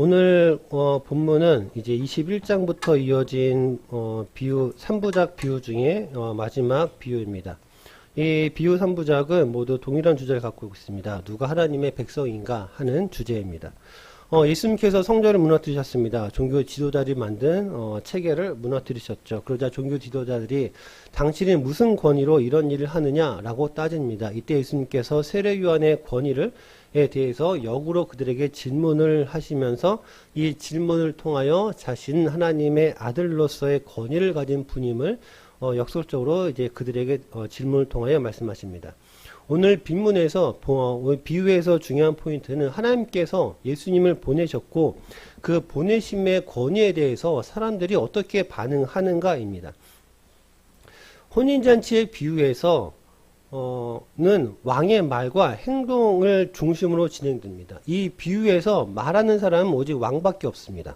오늘 본문은 이제 21장부터 이어진 비유 3부작 비유 중에 마지막 비유입니다. 이 비유 3부작은 모두 동일한 주제를 갖고 있습니다. 누가 하나님의 백성인가 하는 주제입니다. 예수님께서 성전을 무너뜨리셨습니다. 종교 지도자들이 만든 체계를 무너뜨리셨죠. 그러자 종교 지도자들이 당신이 무슨 권위로 이런 일을 하느냐라고 따집니다. 이때 예수님께서 세례요한의 권위를 에 대해서 역으로 그들에게 질문을 하시면서 이 질문을 통하여 자신 하나님의 아들로서의 권위를 가진 분임을 역설적으로 이제 그들에게 질문을 통하여 말씀하십니다. 오늘 빈문에서 비유에서 중요한 포인트는 하나님께서 예수님을 보내셨고 그 보내심의 권위에 대해서 사람들이 어떻게 반응하는가입니다. 혼인잔치의 비유에서 는 왕의 말과 행동을 중심으로 진행됩니다. 이 비유에서 말하는 사람은 오직 왕밖에 없습니다.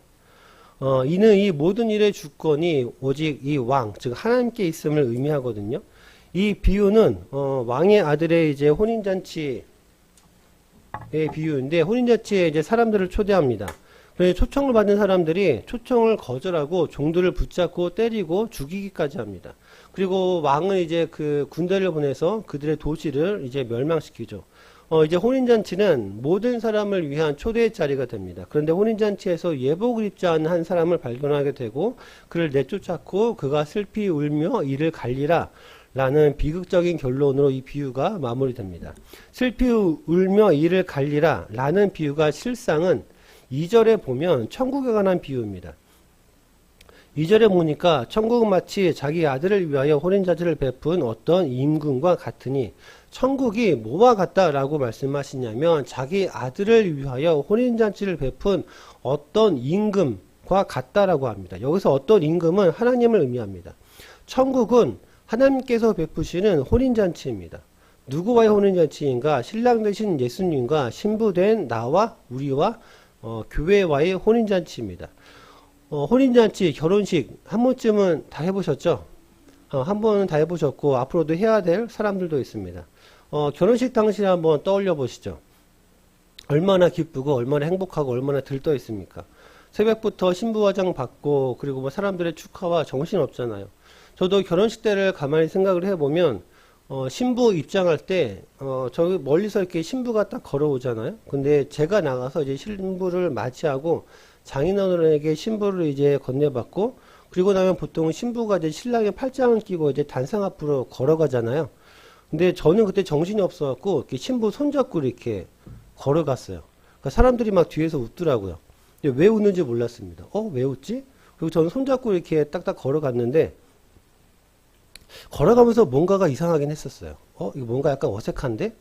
이는 이 모든 일의 주권이 오직 이 왕, 즉 하나님께 있음을 의미하거든요. 이 비유는 왕의 아들의 이제 혼인잔치의 비유인데 혼인잔치에 이제 사람들을 초대합니다. 그래서 초청을 받은 사람들이 초청을 거절하고 종들을 붙잡고 때리고 죽이기까지 합니다. 그리고 왕은 이제 그 군대를 보내서 그들의 도시를 이제 멸망시키죠. 이제 혼인잔치는 모든 사람을 위한 초대의 자리가 됩니다. 그런데 혼인잔치에서 예복을 입지 않은 한 사람을 발견하게 되고 그를 내쫓았고 그가 슬피 울며 이를 갈리라 라는 비극적인 결론으로 이 비유가 마무리됩니다. 슬피 울며 이를 갈리라 라는 비유가 실상은 2절에 보면 천국에 관한 비유입니다. 2절에 보니까 천국은 마치 자기 아들을 위하여 혼인잔치를 베푼 어떤 임금과 같으니 천국이 뭐와 같다라고 말씀하시냐면 자기 아들을 위하여 혼인잔치를 베푼 어떤 임금과 같다라고 합니다. 여기서 어떤 임금은 하나님을 의미합니다. 천국은 하나님께서 베푸시는 혼인잔치입니다. 누구와의 혼인잔치인가? 신랑 되신 예수님과 신부된 나와 우리와 교회와의 혼인잔치입니다. 혼인잔치, 결혼식 한 번쯤은 다 해보셨죠? 한 번은 다 해보셨고 앞으로도 해야 될 사람들도 있습니다. 결혼식 당시에 한번 떠올려 보시죠. 얼마나 기쁘고 얼마나 행복하고 얼마나 들떠 있습니까? 새벽부터 신부 화장 받고 그리고 뭐 사람들의 축하와 정신 없잖아요. 저도 결혼식 때를 가만히 생각을 해보면 신부 입장할 때 저기 멀리서 이렇게 신부가 딱 걸어오잖아요. 근데 제가 나가서 이제 신부를 맞이하고 장인어른에게 신부를 이제 건네받고 그리고 나면 보통 신부가 이제 신랑의 팔짱을 끼고 이제 단상 앞으로 걸어가잖아요. 근데 저는 그때 정신이 없어갖고 이렇게 신부 손잡고 이렇게 걸어갔어요. 그러니까 사람들이 막 뒤에서 웃더라고요. 근데 왜 웃는지 몰랐습니다. 왜 웃지? 그리고 저는 손잡고 이렇게 딱딱 걸어갔는데 걸어가면서 뭔가가 이상하긴 했었어요. 이거 뭔가 약간 어색한데?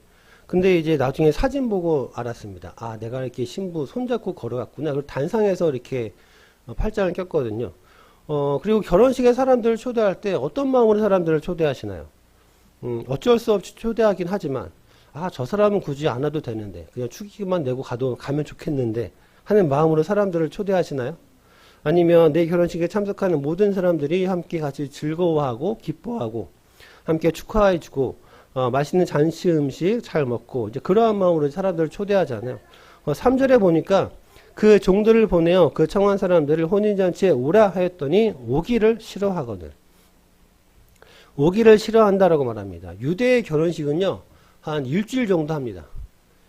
근데 이제 나중에 사진 보고 알았습니다. 아, 내가 이렇게 신부 손잡고 걸어갔구나. 그리고 단상에서 이렇게 팔짱을 꼈거든요. 그리고 결혼식에 사람들을 초대할 때 어떤 마음으로 사람들을 초대하시나요? 어쩔 수 없이 초대하긴 하지만, 저 사람은 굳이 안 와도 되는데, 그냥 축의금만 내고 가면 좋겠는데, 하는 마음으로 사람들을 초대하시나요? 아니면 내 결혼식에 참석하는 모든 사람들이 함께 같이 즐거워하고, 기뻐하고, 함께 축하해주고, 맛있는 잔치 음식 잘 먹고 이제 그러한 마음으로 사람들을 초대하잖아요. 3절에 보니까 그 종들을 보내어 그 청한 사람들을 혼인잔치에 오라 하였더니 오기를 싫어하거든. 오기를 싫어한다라고 말합니다. 유대의 결혼식은요 한 일주일 정도 합니다.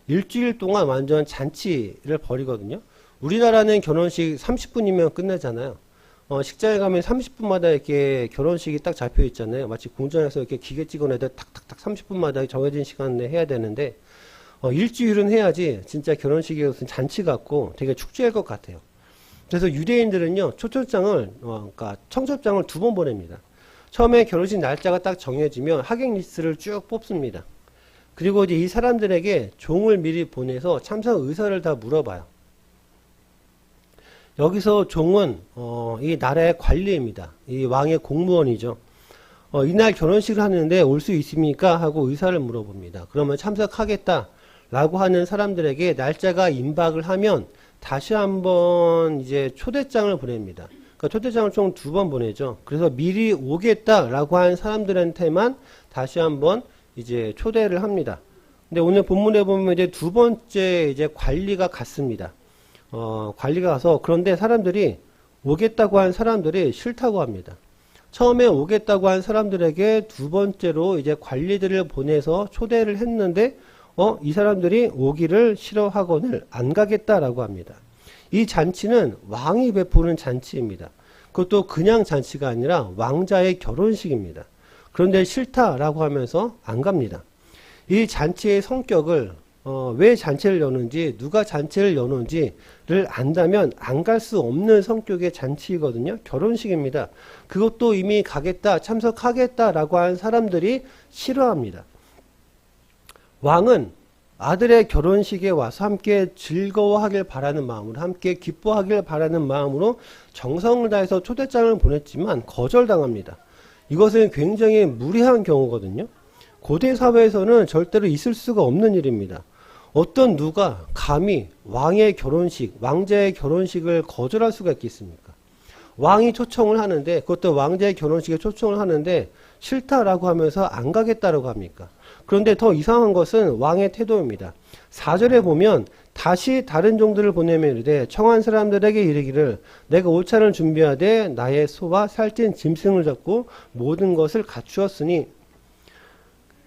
일주일 동안 완전 잔치를 벌이거든요. 우리나라는 결혼식 30분이면 끝내잖아요. 식장에 가면 30분마다 이렇게 결혼식이 딱 잡혀 있잖아요. 마치 공장에서 이렇게 기계 찍은 애들 탁탁탁 30분마다 정해진 시간에 해야 되는데, 일주일은 해야지 진짜 결혼식이 무슨 잔치 같고 되게 축제할 것 같아요. 그래서 유대인들은요, 그러니까 청첩장을 2번 보냅니다. 처음에 결혼식 날짜가 딱 정해지면 하객 리스트를 쭉 뽑습니다. 그리고 이제 이 사람들에게 종을 미리 보내서 참석 의사를 다 물어봐요. 여기서 종은 이 나라의 관리입니다. 이 왕의 공무원이죠. 이날 결혼식을 하는데 올 수 있습니까? 하고 의사를 물어봅니다. 그러면 참석하겠다라고 하는 사람들에게 날짜가 임박을 하면 다시 한번 이제 초대장을 보냅니다. 그러니까 초대장을 총 2번 보내죠. 그래서 미리 오겠다라고 한 사람들한테만 다시 한번 이제 초대를 합니다. 근데 오늘 본문에 보면 이제 두 번째 이제 관리가 같습니다. 관리가 가서 그런데 사람들이 오겠다고 한 사람들이 싫다고 합니다. 처음에 오겠다고 한 사람들에게 두 번째로 이제 관리들을 보내서 초대를 했는데 이 사람들이 오기를 싫어하거늘 안 가겠다라고 합니다. 이 잔치는 왕이 베푸는 잔치입니다. 그것도 그냥 잔치가 아니라 왕자의 결혼식입니다. 그런데 싫다라고 하면서 안 갑니다. 이 잔치의 성격을 왜 잔치를 여는지 누가 잔치를 여는지를 안다면 안 갈 수 없는 성격의 잔치이거든요. 결혼식입니다. 그것도 이미 가겠다 참석하겠다라고 한 사람들이 싫어합니다. 왕은 아들의 결혼식에 와서 함께 즐거워하길 바라는 마음으로 함께 기뻐하길 바라는 마음으로 정성을 다해서 초대장을 보냈지만 거절당합니다. 이것은 굉장히 무례한 경우거든요. 고대 사회에서는 절대로 있을 수가 없는 일입니다. 어떤 누가 감히 왕의 결혼식, 왕자의 결혼식을 거절할 수가 있겠습니까? 왕이 초청을 하는데 그것도 왕자의 결혼식에 초청을 하는데 싫다라고 하면서 안 가겠다라고 합니까? 그런데 더 이상한 것은 왕의 태도입니다. 4절에 보면 다시 다른 종들을 보내며 이르되 청한 사람들에게 이르기를 내가 오찬을 준비하되 나의 소와 살찐 짐승을 잡고 모든 것을 갖추었으니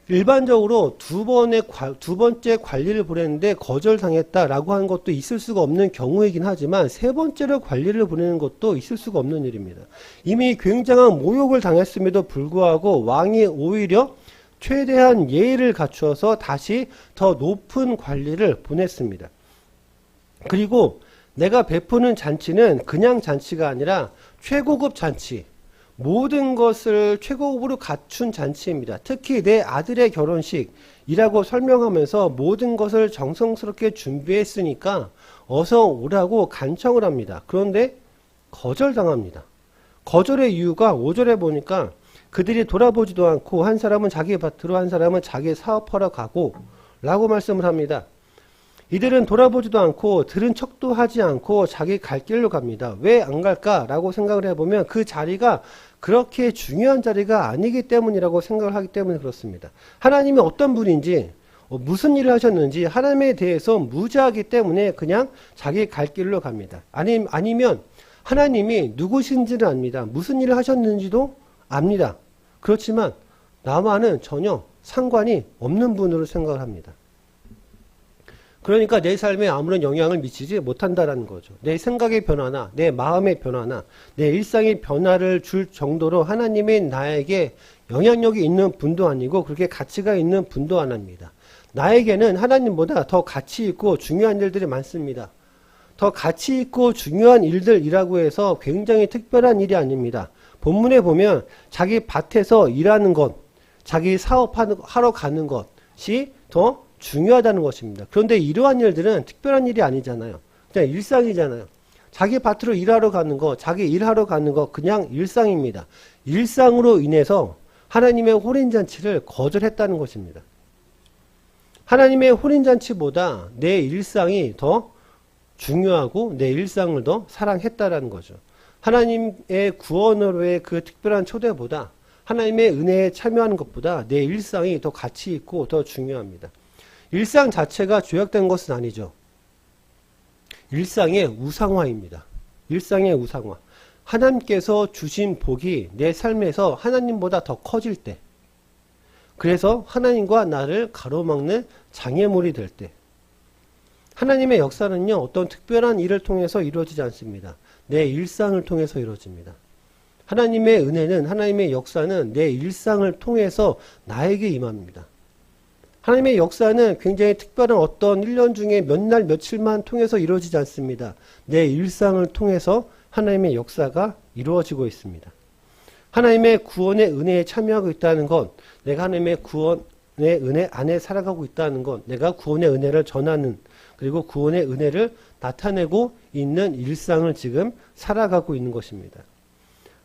일반적으로 두 번째 관리를 보냈는데 거절당했다라고 하는 것도 있을 수가 없는 경우이긴 하지만 세 번째로 관리를 보내는 것도 있을 수가 없는 일입니다. 이미 굉장한 모욕을 당했음에도 불구하고 왕이 오히려 최대한 예의를 갖추어서 다시 더 높은 관리를 보냈습니다. 그리고 내가 베푸는 잔치는 그냥 잔치가 아니라 최고급 잔치, 모든 것을 최고급으로 갖춘 잔치입니다. 특히 내 아들의 결혼식이라고 설명하면서 모든 것을 정성스럽게 준비했으니까 어서 오라고 간청을 합니다. 그런데 거절당합니다. 거절의 이유가 5절에 보니까 그들이 돌아보지도 않고 한 사람은 자기 밭으로 한 사람은 자기 사업하러 가고 라고 말씀을 합니다. 이들은 돌아보지도 않고 들은 척도 하지 않고 자기 갈 길로 갑니다. 왜 안 갈까라고 생각을 해보면 그 자리가 그렇게 중요한 자리가 아니기 때문이라고 생각을 하기 때문에 그렇습니다. 하나님이 어떤 분인지 무슨 일을 하셨는지 하나님에 대해서 무지하기 때문에 그냥 자기 갈 길로 갑니다. 아니면 하나님이 누구신지를 압니다. 무슨 일을 하셨는지도 압니다. 그렇지만 나와는 전혀 상관이 없는 분으로 생각을 합니다. 그러니까 내 삶에 아무런 영향을 미치지 못한다라는 거죠. 내 생각의 변화나 내 마음의 변화나 내 일상의 변화를 줄 정도로 하나님이 나에게 영향력이 있는 분도 아니고 그렇게 가치가 있는 분도 아닙니다. 나에게는 하나님보다 더 가치 있고 중요한 일들이 많습니다. 더 가치 있고 중요한 일들이라고 해서 굉장히 특별한 일이 아닙니다. 본문에 보면 자기 밭에서 일하는 것, 자기 사업하러 가는 것이 더 중요하다는 것입니다. 그런데 이러한 일들은 특별한 일이 아니잖아요. 그냥 일상이잖아요. 자기 밭으로 일하러 가는 거, 자기 일하러 가는 거 그냥 일상입니다. 일상으로 인해서 하나님의 혼인잔치를 거절했다는 것입니다. 하나님의 혼인잔치보다 내 일상이 더 중요하고 내 일상을 더 사랑했다라는 거죠. 하나님의 구원으로의 그 특별한 초대보다 하나님의 은혜에 참여하는 것보다 내 일상이 더 가치 있고 더 중요합니다. 일상 자체가 죄악된 것은 아니죠. 일상의 우상화입니다. 일상의 우상화. 하나님께서 주신 복이 내 삶에서 하나님보다 더 커질 때, 그래서 하나님과 나를 가로막는 장애물이 될 때, 하나님의 역사는요, 어떤 특별한 일을 통해서 이루어지지 않습니다. 내 일상을 통해서 이루어집니다. 하나님의 은혜는, 하나님의 역사는 내 일상을 통해서 나에게 임합니다. 하나님의 역사는 굉장히 특별한 어떤 1년 중에 몇 날 며칠만 통해서 이루어지지 않습니다. 내 일상을 통해서 하나님의 역사가 이루어지고 있습니다. 하나님의 구원의 은혜에 참여하고 있다는 것, 내가 하나님의 구원의 은혜 안에 살아가고 있다는 것, 내가 구원의 은혜를 전하는, 그리고 구원의 은혜를 나타내고 있는 일상을 지금 살아가고 있는 것입니다.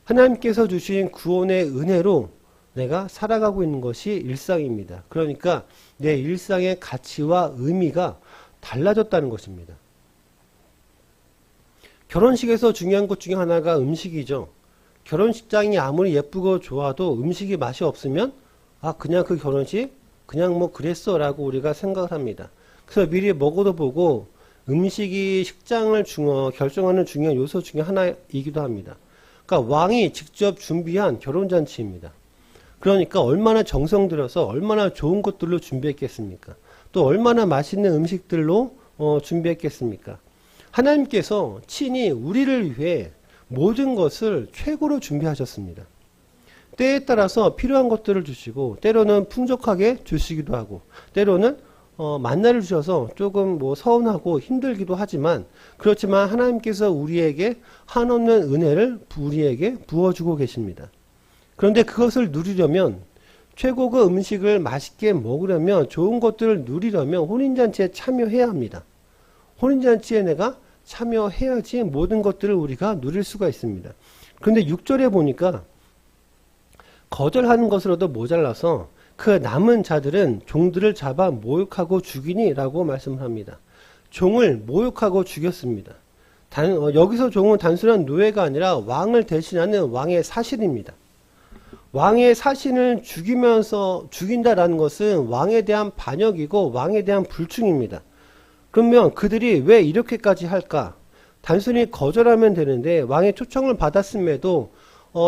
하나님께서 주신 구원의 은혜로 내가 살아가고 있는 것이 일상입니다. 그러니까 내 일상의 가치와 의미가 달라졌다는 것입니다. 결혼식에서 중요한 것 중에 하나가 음식이죠. 결혼식장이 아무리 예쁘고 좋아도 음식이 맛이 없으면 그냥 그 결혼식 그냥 뭐 그랬어 라고 우리가 생각을 합니다. 그래서 미리 먹어도 보고 음식이 식장을 결정하는 중요한 요소 중에 하나이기도 합니다. 그러니까 왕이 직접 준비한 결혼잔치입니다. 그러니까 얼마나 정성 들여서 얼마나 좋은 것들로 준비했겠습니까? 또 얼마나 맛있는 음식들로 준비했겠습니까? 하나님께서 친히 우리를 위해 모든 것을 최고로 준비하셨습니다. 때에 따라서 필요한 것들을 주시고 때로는 풍족하게 주시기도 하고 때로는 만나를 주셔서 조금 서운하고 힘들기도 하지만 그렇지만 하나님께서 우리에게 한없는 은혜를 우리에게 부어주고 계십니다. 그런데 그것을 누리려면 최고의 음식을 맛있게 먹으려면 좋은 것들을 누리려면 혼인잔치에 참여해야 합니다. 혼인잔치에 내가 참여해야지 모든 것들을 우리가 누릴 수가 있습니다. 그런데 6절에 보니까 거절하는 것으로도 모자라서 그 남은 자들은 종들을 잡아 모욕하고 죽이니 라고 말씀을 합니다. 종을 모욕하고 죽였습니다. 여기서 종은 단순한 노예가 아니라 왕을 대신하는 왕의 사신입니다. 왕의 사신을 죽인다라는 것은 왕에 대한 반역이고 왕에 대한 불충입니다. 그러면 그들이 왜 이렇게까지 할까? 단순히 거절하면 되는데 왕의 초청을 받았음에도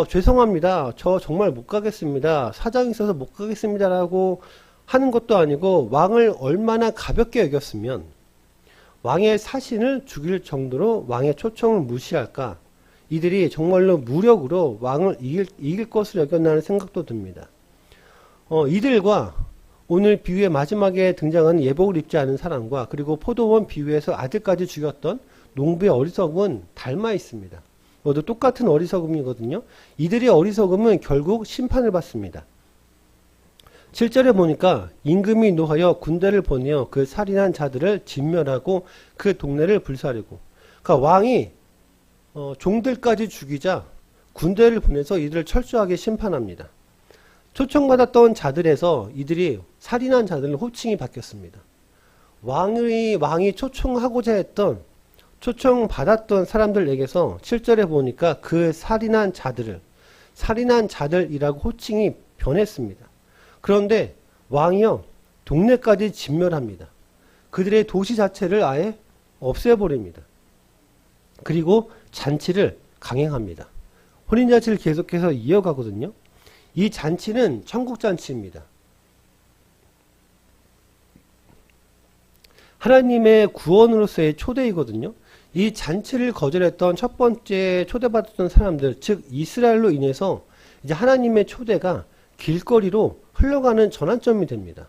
죄송합니다. 저 정말 못 가겠습니다. 사정이 있어서 못 가겠습니다. 라고 하는 것도 아니고 왕을 얼마나 가볍게 여겼으면 왕의 사신을 죽일 정도로 왕의 초청을 무시할까? 이들이 정말로 무력으로 왕을 이길 것을 여겼나는 생각도 듭니다. 이들과 오늘 비유의 마지막에 등장하는 예복을 입지 않은 사람과 그리고 포도원 비유에서 아들까지 죽였던 농부의 어리석음은 닮아 있습니다. 모두 똑같은 어리석음이거든요. 이들의 어리석음은 결국 심판을 받습니다. 7절에 보니까 임금이 노하여 군대를 보내어 그 살인한 자들을 진멸하고 그 동네를 불사르고, 그러니까 왕이 종들까지 죽이자 군대를 보내서 이들을 철저하게 심판합니다. 초청받았던 자들에서 이들이 살인한 자들은 호칭이 바뀌었습니다. 왕이 초청하고자 했던 초청받았던 사람들에게서 7절에 보니까 그 살인한 자들이라고 호칭이 변했습니다. 그런데 왕이요 동네까지 진멸합니다. 그들의 도시 자체를 아예 없애버립니다. 그리고 잔치를 강행합니다. 혼인잔치를 계속해서 이어가거든요. 이 잔치는 천국잔치입니다. 하나님의 구원으로서의 초대이거든요. 이 잔치를 거절했던 첫 번째 초대받았던 사람들, 즉 이스라엘로 인해서 이제 하나님의 초대가 길거리로 흘러가는 전환점이 됩니다.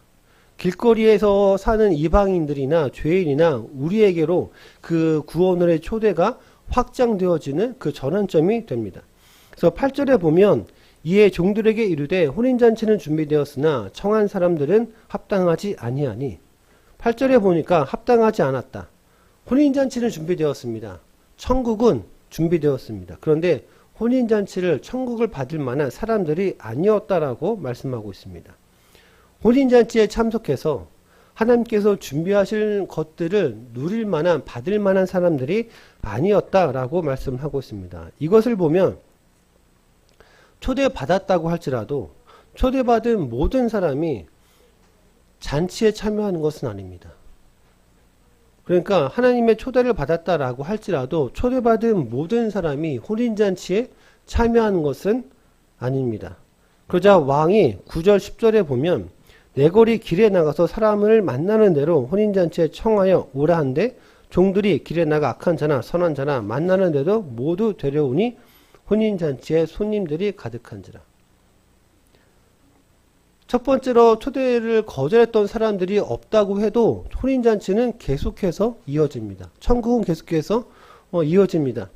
길거리에서 사는 이방인들이나 죄인이나 우리에게로 그 구원의 초대가 확장되어지는 그 전환점이 됩니다. 그래서 8절에 보면 이에 종들에게 이르되 혼인잔치는 준비되었으나 청한 사람들은 합당하지 아니하니, 8절에 보니까 합당하지 않았다. 혼인잔치는 준비되었습니다. 천국은 준비되었습니다. 그런데 혼인잔치를 천국을 받을 만한 사람들이 아니었다라고 말씀하고 있습니다. 혼인잔치에 참석해서 하나님께서 준비하실 것들을 누릴 만한 받을 만한 사람들이 아니었다라고 말씀하고 있습니다. 이것을 보면 초대받았다고 할지라도 초대받은 모든 사람이 잔치에 참여하는 것은 아닙니다. 그러니까 하나님의 초대를 받았다라고 할지라도 초대받은 모든 사람이 혼인잔치에 참여하는 것은 아닙니다. 그러자 왕이 9절 10절에 보면 내거리 길에 나가서 사람을 만나는 대로 혼인잔치에 청하여 오라 한데 종들이 길에 나가 악한 자나 선한 자나 만나는 데도 모두 데려오니 혼인잔치에 손님들이 가득한지라. 첫 번째로 초대를 거절했던 사람들이 없다고 해도 혼인잔치는 계속해서 이어집니다. 천국은 계속해서 이어집니다.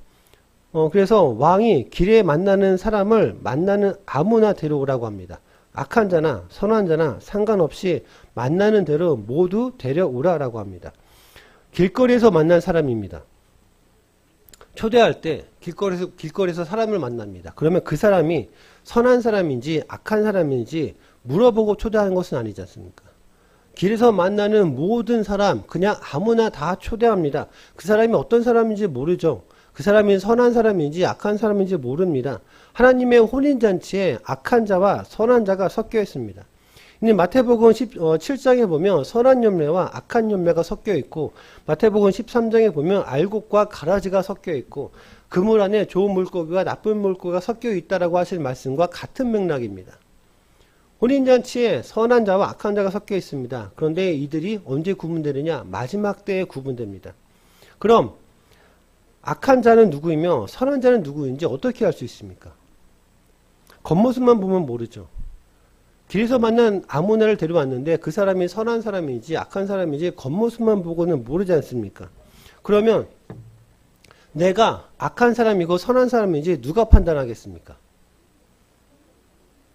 그래서 왕이 길에 만나는 사람을 만나는 아무나 데려오라고 합니다. 악한 자나 선한 자나 상관없이 만나는 대로 모두 데려오라라고 합니다. 길거리에서 만난 사람입니다. 초대할 때 길거리에서 사람을 만납니다. 그러면 그 사람이 선한 사람인지 악한 사람인지 물어보고 초대하는 것은 아니지 않습니까? 길에서 만나는 모든 사람 그냥 아무나 다 초대합니다. 그 사람이 어떤 사람인지 모르죠. 그 사람이 선한 사람인지 악한 사람인지 모릅니다. 하나님의 혼인잔치에 악한 자와 선한 자가 섞여 있습니다. 근데 마태복음 7장에 보면 선한 열매와 악한 열매가 섞여 있고, 마태복음 13장에 보면 알곡과 가라지가 섞여 있고, 그물 안에 좋은 물고기와 나쁜 물고기가 섞여 있다라고 하실 말씀과 같은 맥락입니다. 혼인잔치에 선한 자와 악한 자가 섞여 있습니다. 그런데 이들이 언제 구분되느냐? 마지막 때에 구분됩니다. 그럼 악한 자는 누구이며 선한 자는 누구인지 어떻게 알 수 있습니까? 겉모습만 보면 모르죠. 길에서 만난 아무나를 데려왔는데 그 사람이 선한 사람인지 악한 사람인지 겉모습만 보고는 모르지 않습니까? 그러면 내가 악한 사람이고 선한 사람인지 누가 판단하겠습니까?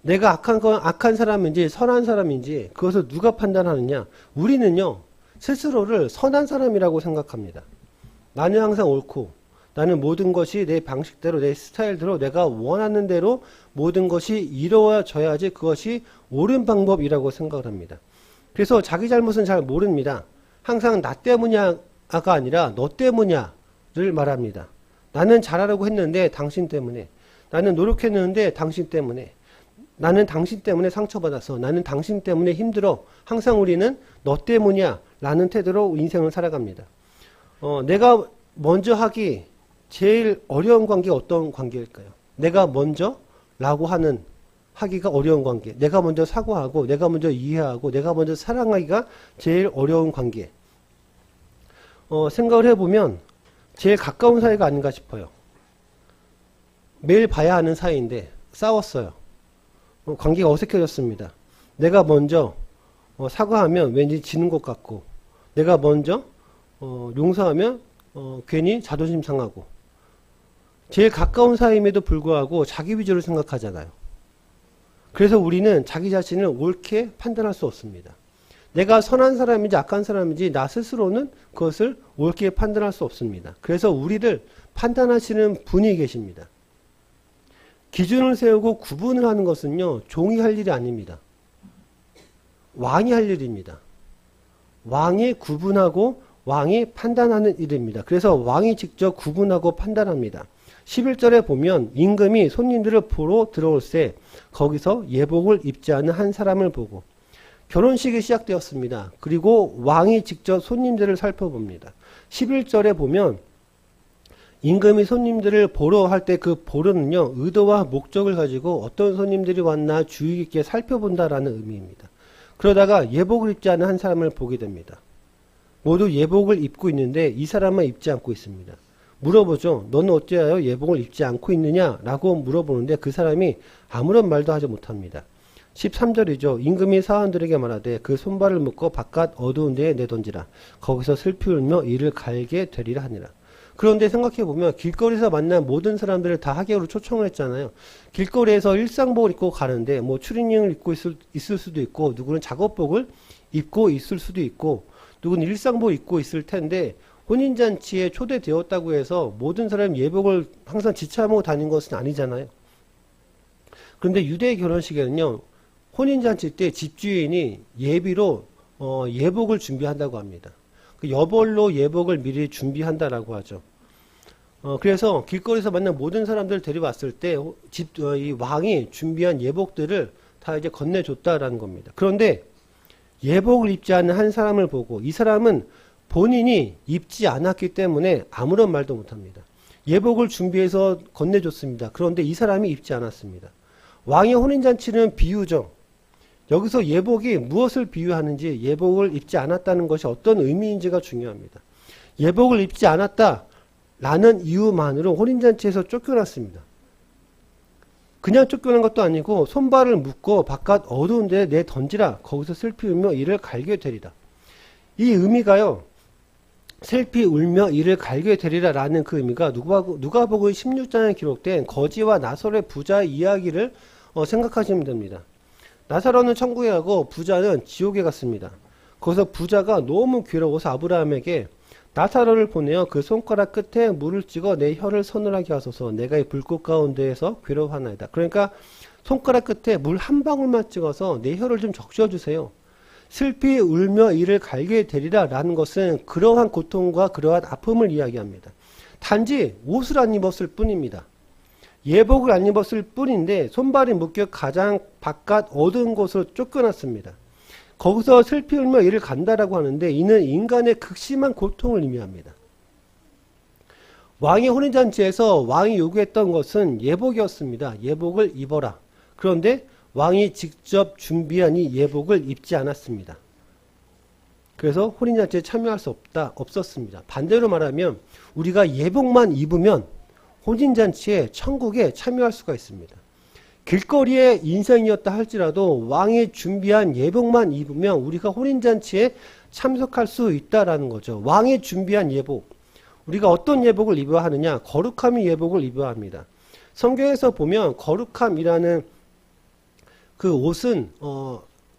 내가 악한 사람인지 선한 사람인지 그것을 누가 판단하느냐? 우리는요, 스스로를 선한 사람이라고 생각합니다. 나는 항상 옳고, 나는 모든 것이 내 방식대로, 내 스타일대로, 내가 원하는 대로 모든 것이 이루어져야지 그것이 옳은 방법이라고 생각을 합니다. 그래서 자기 잘못은 잘 모릅니다. 항상 나 때문이야가 아니라 너 때문이야를 말합니다. 나는 잘하려고 했는데 당신 때문에, 나는 노력했는데 당신 때문에, 나는 당신 때문에 상처받았어, 나는 당신 때문에 힘들어. 항상 우리는 너 때문이야 라는 태도로 인생을 살아갑니다. 내가 먼저 하기 제일 어려운 관계가 어떤 관계일까요? 내가 먼저 라고 하기가 어려운 관계, 내가 먼저 사과하고 내가 먼저 이해하고 내가 먼저 사랑하기가 제일 어려운 관계. 생각을 해보면 제일 가까운 사이가 아닌가 싶어요. 매일 봐야 하는 사이인데 싸웠어요. 관계가 어색해졌습니다. 내가 먼저 사과하면 왠지 지는 것 같고, 내가 먼저 용서하면 괜히 자존심 상하고, 제일 가까운 사이임에도 불구하고 자기 위주로 생각하잖아요. 그래서 우리는 자기 자신을 옳게 판단할 수 없습니다. 내가 선한 사람인지 악한 사람인지 나 스스로는 그것을 옳게 판단할 수 없습니다. 그래서 우리를 판단하시는 분이 계십니다. 기준을 세우고 구분을 하는 것은요, 종이 할 일이 아닙니다. 왕이 할 일입니다. 왕이 구분하고 왕이 판단하는 일입니다. 그래서 왕이 직접 구분하고 판단합니다. 11절에 보면 임금이 손님들을 보러 들어올 때 거기서 예복을 입지 않은 한 사람을 보고, 결혼식이 시작되었습니다. 그리고 왕이 직접 손님들을 살펴봅니다. 11절에 보면 임금이 손님들을 보러 할 때 그 보러는요, 의도와 목적을 가지고 어떤 손님들이 왔나 주의 깊게 살펴본다라는 의미입니다. 그러다가 예복을 입지 않은 한 사람을 보게 됩니다. 모두 예복을 입고 있는데 이 사람만 입지 않고 있습니다. 물어보죠. 너는 어찌하여 예복을 입지 않고 있느냐? 라고 물어보는데 그 사람이 아무런 말도 하지 못합니다. 13절이죠. 임금이 사원들에게 말하되 그 손발을 묶어 바깥 어두운 데에 내던지라. 거기서 슬피 울며 이를 갈게 되리라 하니라. 그런데 생각해보면 길거리에서 만난 모든 사람들을 다 하객으로 초청을 했잖아요. 길거리에서 일상복을 입고 가는데 뭐 추리닝을 입고 있을 수도 있고, 누구는 작업복을 입고 있을 수도 있고, 누구는 일상복을 입고 있을 텐데, 혼인잔치에 초대되었다고 해서 모든 사람이 예복을 항상 지참하고 다닌 것은 아니잖아요. 그런데 유대 결혼식에는요, 혼인잔치 때 집주인이 예비로 예복을 준비한다고 합니다. 그 여벌로 예복을 미리 준비한다라고 하죠. 그래서 길거리에서 만난 모든 사람들을 데려왔을 때 이 왕이 준비한 예복들을 다 이제 건네줬다라는 겁니다. 그런데 예복을 입지 않는 한 사람을 보고, 이 사람은 본인이 입지 않았기 때문에 아무런 말도 못합니다. 예복을 준비해서 건네줬습니다. 그런데 이 사람이 입지 않았습니다. 왕의 혼인잔치는 비유죠. 여기서 예복이 무엇을 비유하는지, 예복을 입지 않았다는 것이 어떤 의미인지가 중요합니다. 예복을 입지 않았다라는 이유만으로 혼인잔치에서 쫓겨났습니다. 그냥 쫓겨난 것도 아니고 손발을 묶고 바깥 어두운 데에 내던지라. 거기서 슬피 울며 이를 갈게 되리라. 이 의미가요, 슬피 울며 이를 갈게 되리라 라는 그 의미가 누가복음 16장에 기록된 거지와 나사로의 부자의 이야기를 생각하시면 됩니다. 나사로는 천국에 가고 부자는 지옥에 갔습니다. 거기서 부자가 너무 괴로워서 아브라함에게 나사로를 보내어 그 손가락 끝에 물을 찍어 내 혀를 서늘하게 하소서. 내가 이 불꽃 가운데에서 괴로워하나이다. 그러니까 손가락 끝에 물 한 방울만 찍어서 내 혀를 좀 적셔주세요. 슬피 울며 이를 갈게 되리라 라는 것은 그러한 고통과 그러한 아픔을 이야기합니다. 단지 옷을 안 입었을 뿐입니다. 예복을 안 입었을 뿐인데 손발이 묶여 가장 바깥 어두운 곳으로 쫓겨났습니다. 거기서 슬피 울며 이를 간다라고 하는데 이는 인간의 극심한 고통을 의미합니다. 왕의 혼인잔치에서 왕이 요구했던 것은 예복이었습니다. 예복을 입어라. 그런데 왕이 직접 준비한 이 예복을 입지 않았습니다. 그래서 혼인잔치에 참여할 수 없었습니다. 반대로 말하면 우리가 예복만 입으면 혼인잔치에 천국에 참여할 수가 있습니다. 길거리의 인생이었다 할지라도 왕이 준비한 예복만 입으면 우리가 혼인잔치에 참석할 수 있다라는 거죠. 왕이 준비한 예복. 우리가 어떤 예복을 입어야 하느냐? 거룩함의 예복을 입어야 합니다. 성경에서 보면 거룩함이라는 그 옷은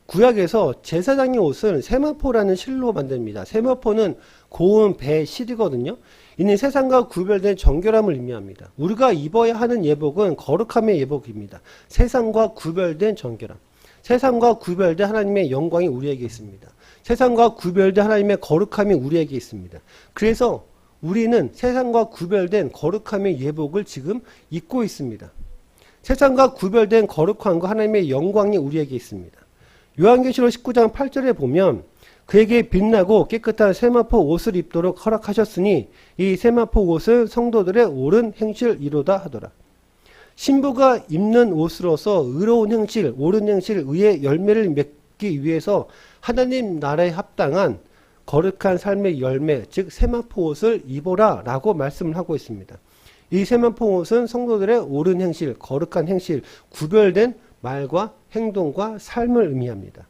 구약에서 제사장의 옷은 세마포라는 실로 만듭니다. 세마포는 고운 배 실이거든요. 이는 세상과 구별된 정결함을 의미합니다. 우리가 입어야 하는 예복은 거룩함의 예복입니다. 세상과 구별된 정결함. 세상과 구별된 하나님의 영광이 우리에게 있습니다. 세상과 구별된 하나님의 거룩함이 우리에게 있습니다. 그래서 우리는 세상과 구별된 거룩함의 예복을 지금 입고 있습니다. 세상과 구별된 거룩함과 하나님의 영광이 우리에게 있습니다. 요한계시록 19장 8절에 보면 그에게 빛나고 깨끗한 세마포 옷을 입도록 허락하셨으니 이 세마포 옷은 성도들의 옳은 행실이로다 하더라. 신부가 입는 옷으로서 의로운 행실, 옳은 행실, 의의 열매를 맺기 위해서 하나님 나라에 합당한 거룩한 삶의 열매, 즉 세마포 옷을 입어라 라고 말씀을 하고 있습니다. 이 세마포 옷은 성도들의 옳은 행실, 거룩한 행실, 구별된 말과 행동과 삶을 의미합니다.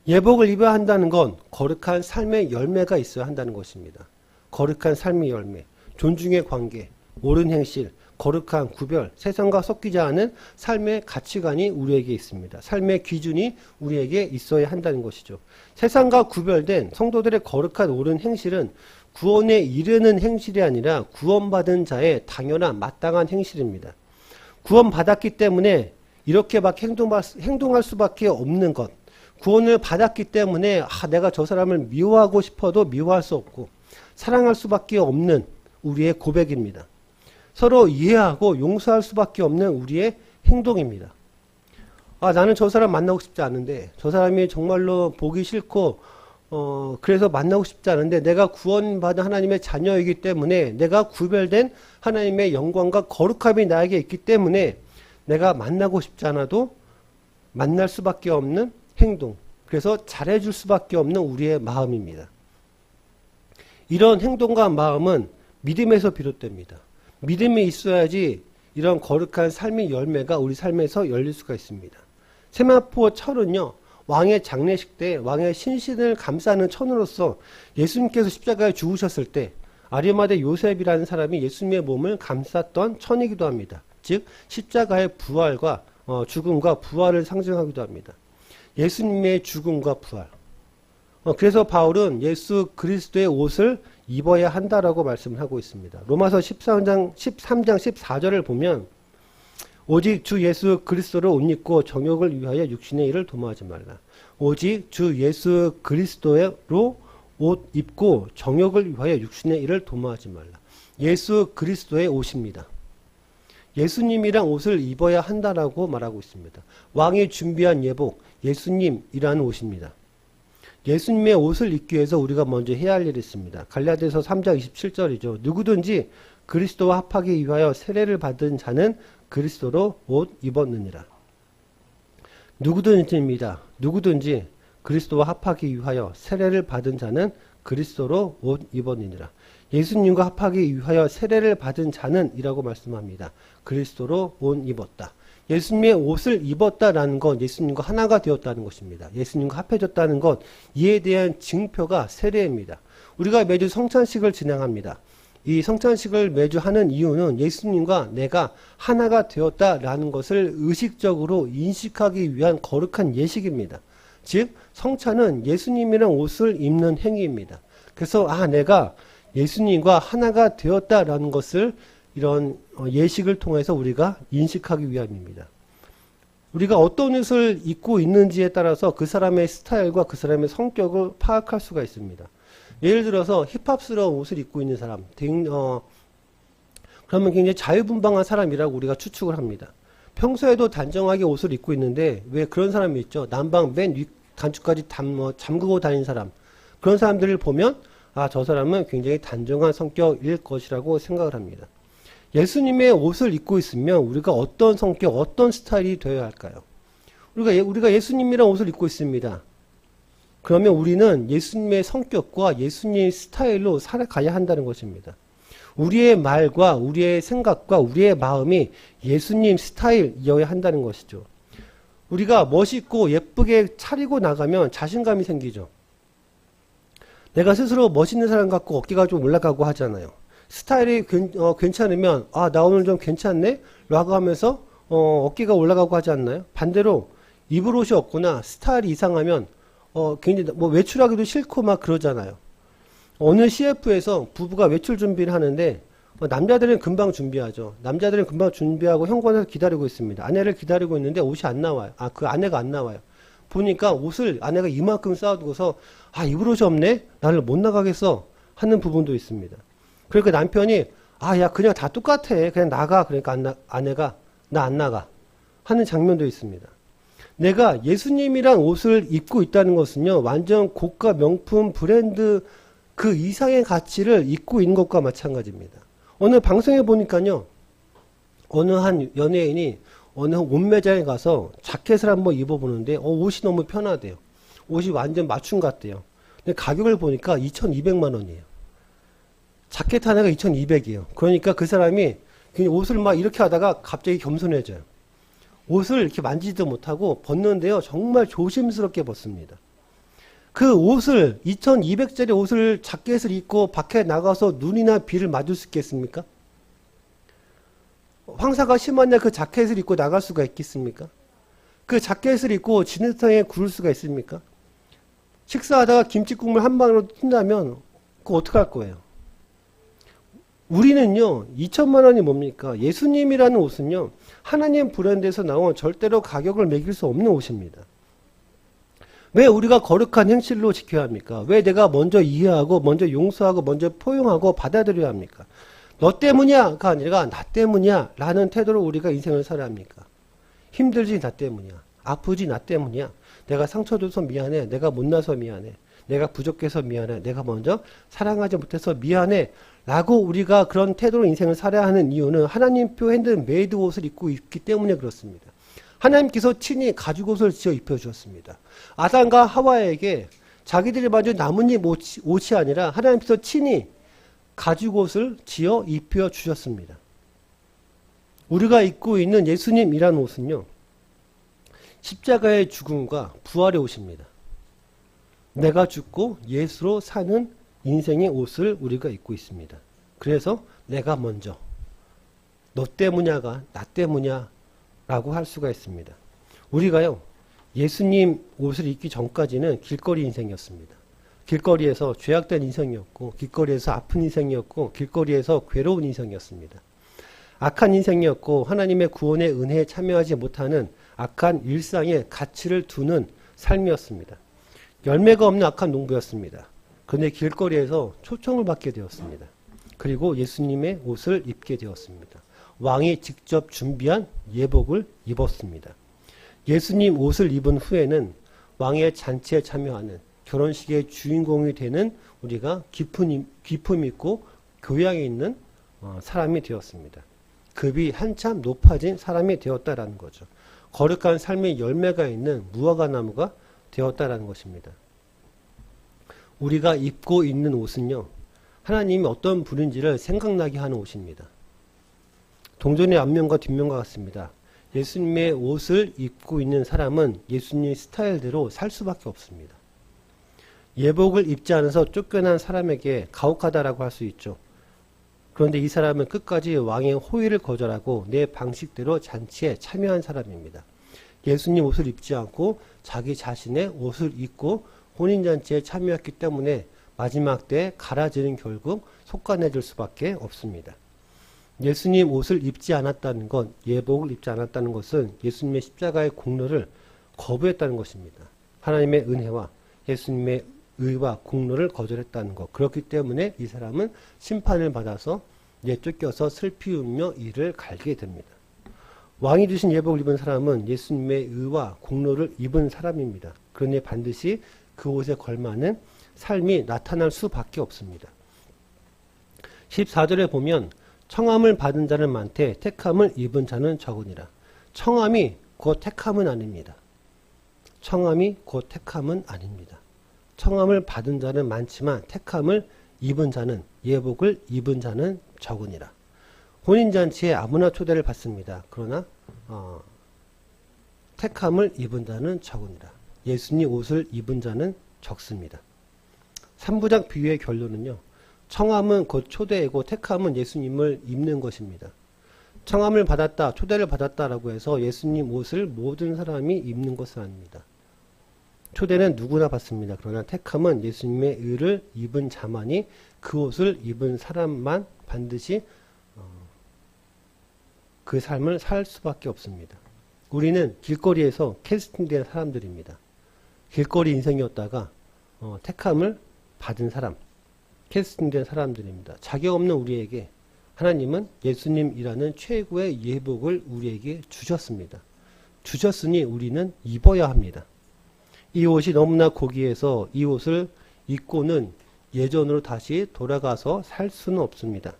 예복을 입어야 한다는 건 거룩한 삶의 열매가 있어야 한다는 것입니다. 거룩한 삶의 열매, 존중의 관계, 옳은 행실, 거룩한 구별, 세상과 섞이지 않은 삶의 가치관이 우리에게 있습니다. 삶의 기준이 우리에게 있어야 한다는 것이죠. 세상과 구별된 성도들의 거룩한 옳은 행실은 구원에 이르는 행실이 아니라 구원받은 자의 당연한 마땅한 행실입니다. 구원받았기 때문에 이렇게 막 행동할 수밖에 없는 것, 구원을 받았기 때문에 내가 저 사람을 미워하고 싶어도 미워할 수 없고 사랑할 수밖에 없는 우리의 고백입니다. 서로 이해하고 용서할 수밖에 없는 우리의 행동입니다. 나는 저 사람 만나고 싶지 않은데 저 사람이 정말로 보기 싫고 그래서 만나고 싶지 않은데 내가 구원받은 하나님의 자녀이기 때문에 내가 구별된 하나님의 영광과 거룩함이 나에게 있기 때문에 내가 만나고 싶지 않아도 만날 수밖에 없는 행동, 그래서 잘해줄 수밖에 없는 우리의 마음입니다. 이런 행동과 마음은 믿음에서 비롯됩니다. 믿음이 있어야지 이런 거룩한 삶의 열매가 우리 삶에서 열릴 수가 있습니다. 세마포 철은요, 왕의 장례식 때 왕의 신신을 감싸는 천으로서 예수님께서 십자가에 죽으셨을 때 아리마대 요셉이라는 사람이 예수님의 몸을 감쌌던 천이기도 합니다. 즉 십자가의 부활과 죽음과 부활을 상징하기도 합니다. 예수님의 죽음과 부활. 그래서 바울은 예수 그리스도의 옷을 입어야 한다라고 말씀을 하고 있습니다. 로마서 13장 14절을 보면 오직 주 예수 그리스도를 옷 입고 정욕을 위하여 육신의 일을 도모하지 말라. 오직 주 예수 그리스도로 옷 입고 정욕을 위하여 육신의 일을 도모하지 말라. 예수 그리스도의 옷입니다. 예수님이랑 옷을 입어야 한다라고 말하고 있습니다. 왕이 준비한 예복, 예수님이라는 옷입니다. 예수님의 옷을 입기 위해서 우리가 먼저 해야 할 일이 있습니다. 갈라디아서 3장 27절이죠. 누구든지 그리스도와 합하기 위하여 세례를 받은 자는 그리스도로 옷 입었느니라. 누구든지입니다. 누구든지 그리스도와 합하기 위하여 세례를 받은 자는 그리스도로 옷 입었느니라. 예수님과 합하기 위하여 세례를 받은 자는 이라고 말씀합니다. 그리스도로 옷 입었다. 예수님의 옷을 입었다라는 건 예수님과 하나가 되었다는 것입니다. 예수님과 합해졌다는 것, 이에 대한 증표가 세례입니다. 우리가 매주 성찬식을 진행합니다. 이 성찬식을 매주 하는 이유는 예수님과 내가 하나가 되었다라는 것을 의식적으로 인식하기 위한 거룩한 예식입니다. 즉 성찬은 예수님이랑 옷을 입는 행위입니다. 그래서 내가 예수님과 하나가 되었다라는 것을 이런 예식을 통해서 우리가 인식하기 위함입니다. 우리가 어떤 옷을 입고 있는지에 따라서 그 사람의 스타일과 그 사람의 성격을 파악할 수가 있습니다. 예를 들어서 힙합스러운 옷을 입고 있는 사람, 그러면 굉장히 자유분방한 사람이라고 우리가 추측을 합니다. 평소에도 단정하게 옷을 입고 있는데 왜 그런 사람이 있죠? 난방 맨 위 단추까지 잠그고 다니는 사람. 그런 사람들을 보면 아, 저 사람은 굉장히 단정한 성격일 것이라고 생각을 합니다. 예수님의 옷을 입고 있으면 우리가 어떤 성격, 어떤 스타일이 되어야 할까요? 우리가 예수님이란 옷을 입고 있습니다. 그러면 우리는 예수님의 성격과 예수님의 스타일로 살아가야 한다는 것입니다. 우리의 말과 우리의 생각과 우리의 마음이 예수님 스타일이어야 한다는 것이죠. 우리가 멋있고 예쁘게 차리고 나가면 자신감이 생기죠. 내가 스스로 멋있는 사람 같고 어깨가 좀 올라가고 하잖아요. 스타일이 괜찮으면 아, 나 오늘 좀 괜찮네? 라고 하면서 어깨가 올라가고 하지 않나요? 반대로 입을 옷이 없거나 스타일이 이상하면 굉장히 외출하기도 싫고 막 그러잖아요. 어느 CF에서 부부가 외출 준비를 하는데 남자들은 금방 준비하죠. 남자들은 금방 준비하고 현관에서 기다리고 있습니다. 아내를 기다리고 있는데 옷이 안 나와요. 아, 그 아내가 안 나와요. 보니까 옷을 아내가 이만큼 쌓아두고서 아, 입을 옷이 없네? 나를 못 나가겠어 하는 부분도 있습니다. 그러니까 남편이 아, 야, 그냥 다 똑같아. 그냥 나가. 그러니까 아내가 나 안 나가 하는 장면도 있습니다. 내가 예수님이란 옷을 입고 있다는 것은요, 완전 고가 명품 브랜드 그 이상의 가치를 입고 있는 것과 마찬가지입니다. 어느 방송에 보니까요, 어느 한 연예인이 어느 옷 매장에 가서 자켓을 한번 입어보는데, 옷이 너무 편하대요. 옷이 완전 맞춤 같대요. 근데 가격을 보니까 2,200만 원이에요. 자켓 하나가 2,200이에요. 그러니까 그 사람이 그냥 옷을 막 이렇게 하다가 갑자기 겸손해져요. 옷을 이렇게 만지지도 못하고 벗는데요, 정말 조심스럽게 벗습니다. 그 옷을 2,200짜리 옷을 자켓을 입고 밖에 나가서 눈이나 비를 맞을 수 있겠습니까? 황사가 심하냐 그 자켓을 입고 나갈 수가 있겠습니까? 그 자켓을 입고 진흙탕에 구를 수가 있습니까? 식사하다가 김치국물 한 방으로 튄다면 그거 어떡할 거예요? 우리는요, 2천만 원이 뭡니까? 예수님이라는 옷은요, 하나님 브랜드에서 나온 절대로 가격을 매길 수 없는 옷입니다. 왜 우리가 거룩한 행실로 지켜야 합니까? 왜 내가 먼저 이해하고 먼저 용서하고 먼저 포용하고 받아들여야 합니까? 너 때문이야가 아니라 나 때문이야 라는 태도로 우리가 인생을 살아야 합니까? 힘들지 나 때문이야. 아프지 나 때문이야. 내가 상처 줘서 미안해. 내가 못나서 미안해. 내가 부족해서 미안해. 내가 먼저 사랑하지 못해서 미안해. 라고 우리가 그런 태도로 인생을 살아야 하는 이유는 하나님표 핸드메이드 옷을 입고 있기 때문에 그렇습니다. 하나님께서 친히 가죽 옷을 지어 입혀주셨습니다. 아담과 하와에게 자기들이 만든 나뭇잎 옷이 아니라 하나님께서 친히 가죽 옷을 지어 입혀주셨습니다. 우리가 입고 있는 예수님이라는 옷은요, 십자가의 죽음과 부활의 옷입니다. 내가 죽고 예수로 사는 인생의 옷을 우리가 입고 있습니다. 그래서 내가 먼저 너 때문이야가 나 때문이야 라고 할 수가 있습니다. 우리가요, 예수님 옷을 입기 전까지는 길거리 인생이었습니다. 길거리에서 죄악된 인생이었고, 길거리에서 아픈 인생이었고, 길거리에서 괴로운 인생이었습니다. 악한 인생이었고, 하나님의 구원의 은혜에 참여하지 못하는 악한 일상에 가치를 두는 삶이었습니다. 열매가 없는 악한 농부였습니다. 그런데 길거리에서 초청을 받게 되었습니다. 그리고 예수님의 옷을 입게 되었습니다. 왕이 직접 준비한 예복을 입었습니다. 예수님 옷을 입은 후에는 왕의 잔치에 참여하는 결혼식의 주인공이 되는 우리가 기품 있고 교양이 있는 사람이 되었습니다. 급이 한참 높아진 사람이 되었다라는 거죠. 거룩한 삶의 열매가 있는 무화과 나무가 되었다라는 것입니다. 우리가 입고 있는 옷은요, 하나님이 어떤 분인지를 생각나게 하는 옷입니다. 동전의 앞면과 뒷면과 같습니다. 예수님의 옷을 입고 있는 사람은 예수님 스타일대로 살 수밖에 없습니다. 예복을 입지 않아서 쫓겨난 사람에게 가혹하다라고 할 수 있죠. 그런데 이 사람은 끝까지 왕의 호의를 거절하고 내 방식대로 잔치에 참여한 사람입니다. 예수님 옷을 입지 않고 자기 자신의 옷을 입고 혼인잔치에 참여했기 때문에 마지막 때 갈아지는 결국 속가내줄 수밖에 없습니다. 예수님 옷을 입지 않았다는 것, 예복을 입지 않았다는 것은 예수님의 십자가의 공로를 거부했다는 것입니다. 하나님의 은혜와 예수님의 의와 공로를 거절했다는 것. 그렇기 때문에 이 사람은 심판을 받아서 내쫓겨서 슬피 웃며 이를 갈게 됩니다. 왕이 주신 예복을 입은 사람은 예수님의 의와 공로를 입은 사람입니다. 그러니 반드시 그 옷에 걸맞는 삶이 나타날 수밖에 없습니다. 14절에 보면 청함을 받은 자는 많되 택함을 입은 자는 적으니라. 청함이 곧 택함은 아닙니다. 청함이 곧 택함은 아닙니다. 청함을 받은 자는 많지만 택함을 입은 자는, 예복을 입은 자는 적으니라. 혼인잔치에 아무나 초대를 받습니다. 그러나 택함을 입은 자는 적으니라. 예수님 옷을 입은 자는 적습니다. 3부작 비유의 결론은요. 청함은 곧 초대이고 택함은 예수님을 입는 것입니다. 청함을 받았다, 초대를 받았다라고 해서 예수님 옷을 모든 사람이 입는 것은 아닙니다. 초대는 누구나 받습니다. 그러나 택함은 예수님의 의를 입은 자만이, 그 옷을 입은 사람만 반드시 그 삶을 살 수밖에 없습니다. 우리는 길거리에서 캐스팅된 사람들입니다. 길거리 인생이었다가 택함을 받은 사람, 캐스팅된 사람들입니다. 자격 없는 우리에게 하나님은 예수님이라는 최고의 예복을 우리에게 주셨습니다. 주셨으니 우리는 입어야 합니다. 이 옷이 너무나 고귀해서 이 옷을 입고는 예전으로 다시 돌아가서 살 수는 없습니다.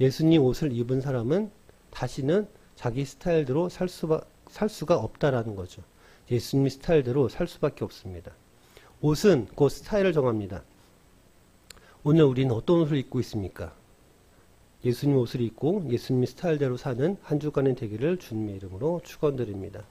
예수님 옷을 입은 사람은 다시는 자기 스타일대로 살 수가 없다라는 거죠. 예수님 스타일대로 살 수밖에 없습니다. 옷은 곧 스타일을 정합니다. 오늘 우리는 어떤 옷을 입고 있습니까? 예수님 옷을 입고 예수님 스타일대로 사는 한 주간의 되기를 주님의 이름으로 축원드립니다.